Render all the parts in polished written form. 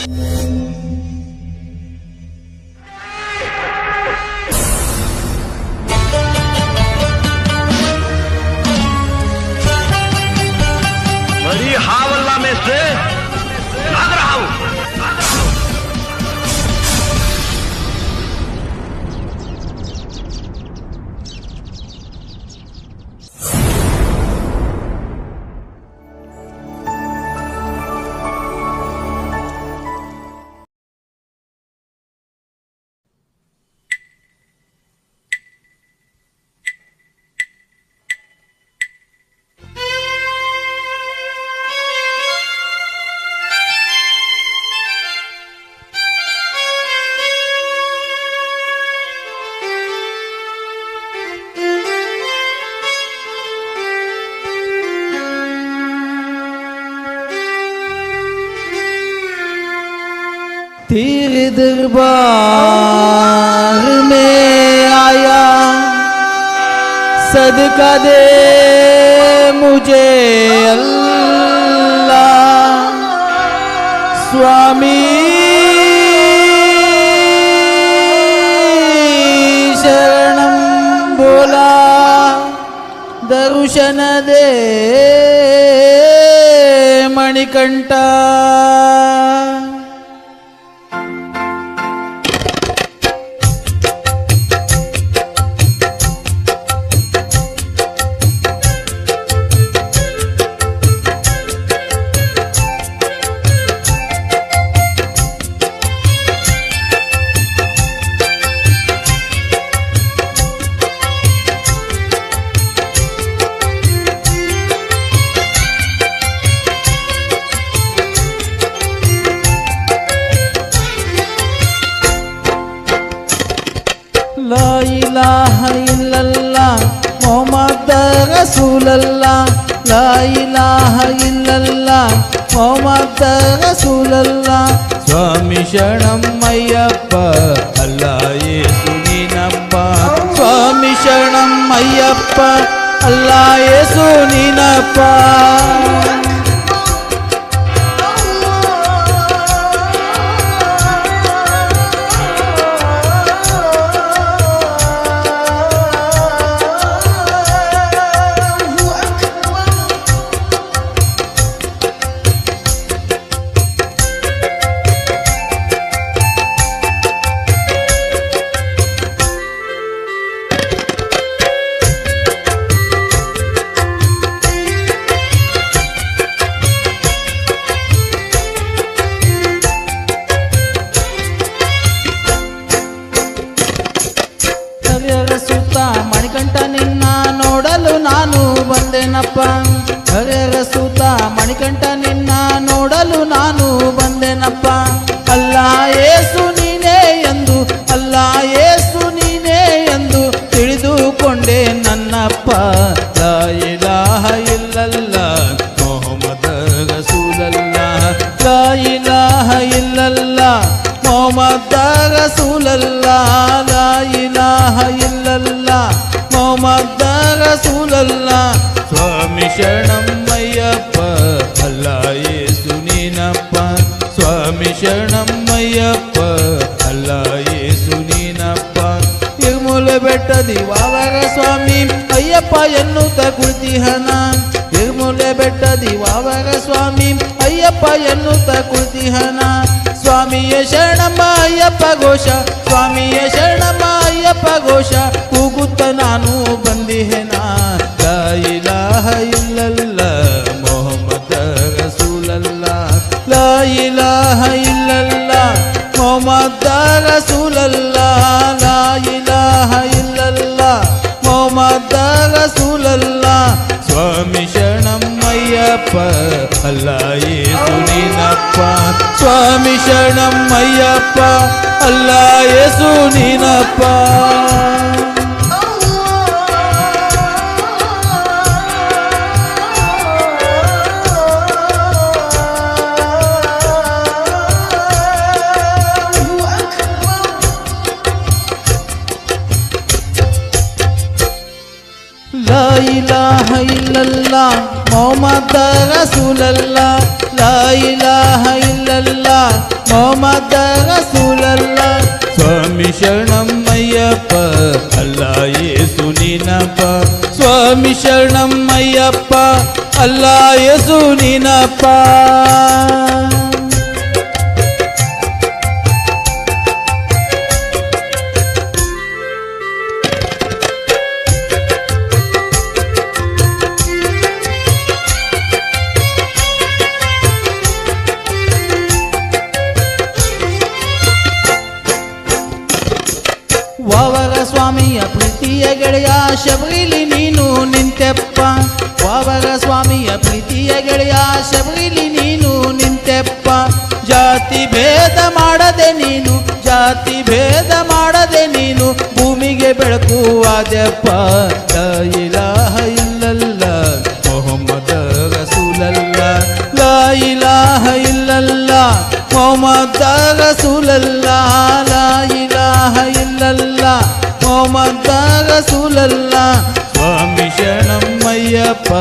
बड़ी हावल्ला में से भाग रहा हूं। तेरे दरबार में आया, सदका दे मुझे अल्लाह। स्वामी शरणम बोला, दर्शन दे मणिकंठा। ला इलाहा इल्लल्लाह मोहम्मद रसूलल्लाह, ला इलाहा इल्लल्लाह मोहम्मद रसूलल्लाह। स्वामी शरणम अय्यप्प अल्लाह येसु नीनप्ಪ, स्वामी शरणम अय्यप्प अल्लाह येसु नीनप्ಪ। ಮಣಿಕಂಠ ನಿನ್ನ ನೋಡಲು ನಾನು ಬಂದೆನಪ್ಪ, ಹರಿಹರ ಸೂತ ಮಣಿಕಂಠ ನಿನ್ನ ನೋಡಲು ನಾನು ಬಂದೆನಪ್ಪ। ಅಲ್ಲ ಯೇಸು ನೀನೇ ಎಂದು, ಅಲ್ಲ ಯೇಸು ನೀನೇ ಎಂದು ತಿಳಿದುಕೊಂಡೆ ನನ್ನಪ್ಪ। ಲಾ ಇಲಾಹ ಇಲ್ಲಲ್ಲಾಹ್ ಮೊಹಮ್ಮದ್ ರಸೂಲಲ್ಲಾಹ್, ಲಾ ಇಲಾಹ ಇಲ್ಲಲ್ಲಾಹ್ ಮೊಹಮ್ಮದ್ ರಸೂಲಲ್ಲಾಹ್, ಲಾ ಇಲಾಹ ಇಲ್ಲಲ್ಲಾಹ್ ಮೊಹಮ್ಮದ್ ರಸೂಲಲ್ಲಾಹ್। ಸ್ವಾಮಿ ಶರಣಂ ಅಯ್ಯಪ್ಪ ಅಲ್ಲಾ ಯೇಸು ನೀನಪ್ಪ, ಸ್ವಾಮಿ ಶರಣಂ ಅಯ್ಯಪ್ಪ ಅಲ್ಲಾ ಯೇಸು ನೀನಪ್ಪ। ಇರ್ಮೂಲ ಬೆಟ್ಟದಿ ವಾವರ ಸ್ವಾಮಿ ಅಯ್ಯಪ್ಪ ಎನ್ನುತ್ತ ಕುಳಿತಿಹನ, ಇರ್ಮೂಲ ಬೆಟ್ಟದಿ ವಾವರ ಸ್ವಾಮಿ ಅಯ್ಯಪ್ಪ ಎನ್ನುತ್ತ ಕುಳಿತಿಹನ। ಸ್ವಾಮಿಯ ಶರಣಮ್ಮ ಅಯ್ಯಪ್ಪ ಘೋಷ, ಸ್ವಾಮಿಯ ಶರಣಮ್ಮ ಅಯ್ಯಪ್ಪ ಘೋಷ ಕೂಗುತ್ತ ನಾನು ಬಂದಿಹೆನ। ಲಾ ಇಲಾಹ ಇಲ್ಲಲ್ಲಾಹ್ ಮೊಹಮ್ಮದ್ ರಸೂಲಲ್ಲಾಹ್, ಲಾ ಇಲಾಹ ಇಲ್ಲಲ್ಲಾಹ್ ಮೊಹಮ್ಮದ್ ರಸೂಲಲ್ಲಾಹ್, ಲಾ ಇಲಾಹ ಇಲ್ಲಲ್ಲಾಹ್ ಮೊಹಮ್ಮದ್ ರಸೂಲಲ್ಲಾಹ್। ಸ್ವಾಮಿ ಶರಣಂ ಅಯ್ಯಪ್ಪ ಅಲ್ಲಾ ಯೇಸು ನೀನಪ್ಪ, ಸ್ವಾಮಿ ಶರಣಂ ಅಯ್ಯಪ್ಪ ಅಲ್ಲಾ ಯೇಸು ನೀನಪ್ಪ। لا إله إلا ಇಲ್ಲಲ್ಲಾ ಮೊಹಮ್ಮದ ರಸೂಲಲ್ಲಾ ಲಾ ಇಲಾಹ ಇಲ್ಲಲ್ಲಾ ಮೊಹಮ್ಮದ ರಸೂಲಲ್ಲಾ ಸ್ವಾಮಿ ಶರಣಮ್ಮಯ್ಯಪ್ಪ ಅಲ್ಲಾ ಯೇಸು ನೀನಪ್ಪ ಸ್ವಾಮಿ ಶರಣಮ್ಮಯ್ಯಪ್ಪ ಅಲ್ಲಾ ಯೇಸು ನೀನಪ್ಪ ವಾವರ ಸ್ವಾಮಿಯ ಪ್ರೀತಿಯ ಗೆಳೆಯ ಶಬರಿಲಿ ನೀನು ನಿಂತೆಪ್ಪ ವಾವರ ಸ್ವಾಮಿಯ ಪ್ರೀತಿಯ ಗೆಳೆಯ ಶಬರಿಲಿ ನೀನು ನಿಂತೆಪ್ಪ ಜಾತಿ ಭೇದ ಮಾಡದೆ ನೀನು ಜಾತಿ ಭೇದ ಮಾಡದೆ ನೀನು ಭೂಮಿಗೆ ಬೆಳಕು ಆದೆಪ್ಪ ಲಾ ಇಲಾಹ ಇಲ್ಲಲ್ಲಾ ಮೊಹಮ್ಮದ ರಸೂಲಲ್ಲಾ ಲಾ ಇಲಾಹ ಇಲ್ಲಲ್ಲಾ ಮೊಹಮ್ಮದ ರಸೂಲಲ್ಲಾ ಲಾ ಇಲಾಹ ಇಲ್ಲಲ್ಲಾ ಮೊಹಮ್ಮದ ರಸೂಲಲ್ಲಾ ಸ್ವಾಮಿ ಶರಣಮ್ಮಯ್ಯಪ್ಪ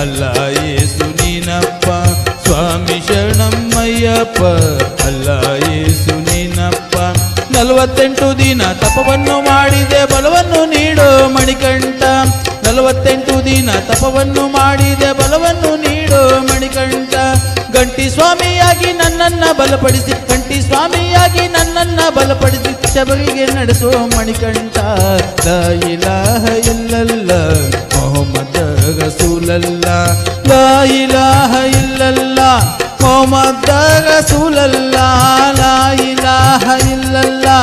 ಅಲ್ಲಾ ಯೇಸು ನೀನಪ್ಪ ಸ್ವಾಮಿ ಶರಣಮ್ಮಯ್ಯಪ್ಪ ಅಲ್ಲಾ ಯೇಸು ನೀನಪ್ಪ 48 ದಿನ ತಪವನ್ನು ಮಾಡಿದೆ ಬಲವನ್ನು ನೀಡೋ ಮಣಿಕಂಠ 48 ದಿನ ತಪವನ್ನು ಮಾಡಿದೆ ಬಲವನ್ನು ನೀಡೋ ಮಣಿಕಂಠ ಗಂಟಿ ಸ್ವಾಮಿಯಾಗಿ ನನ್ನನ್ನ ಬಲಪಡಿಸಿ ಗಂಟಿ ಸ್ವಾಮಿಯಾಗಿ ನನ್ನನ್ನ ಬಲಪಡಿಸಿ ಶಬರಿಗೆ ನಡೆಸೋ ಮಣಿಕಂಠ ಲಾ ಇಲಾಹ ಇಲ್ಲಲ್ಲಾ ಮೊಹಮ್ಮದ ರಸೂಲಲ್ಲಾ ಲಾ ಇಲಾಹ ಇಲ್ಲಲ್ಲಾ ಮೊಹಮ್ಮದ ರಸೂಲಲ್ಲಾ ಲಾ ಇಲಾಹ ಇಲ್ಲಲ್ಲಾ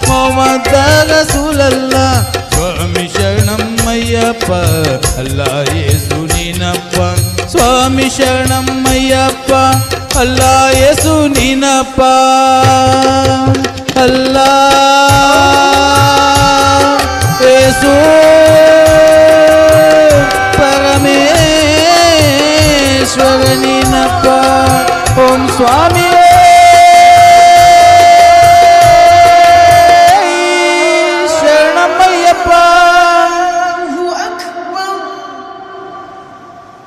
ಮೊಹಮ್ಮದ ರಸೂಲಲ್ಲಾ ಸ್ವಾಮಿ ಶರಣಮ್ಮಯ್ಯಪ್ಪ ಅಲ್ಲಾ ಯೇಸು ನೀನಪ್ಪ ಸ್ವಾಮಿ ಶರಣಮ್ಮಯ್ಯಪ್ಪ ಅಲ್ಲಾ ಯೇಸು ನೀನಪ್ಪ ಅಲ್ಲಾ ಯೇಸು ಪರಮೇಶ್ವರ ನೀನಪ್ಪ ಓಂ ಸ್ವಾಮಿ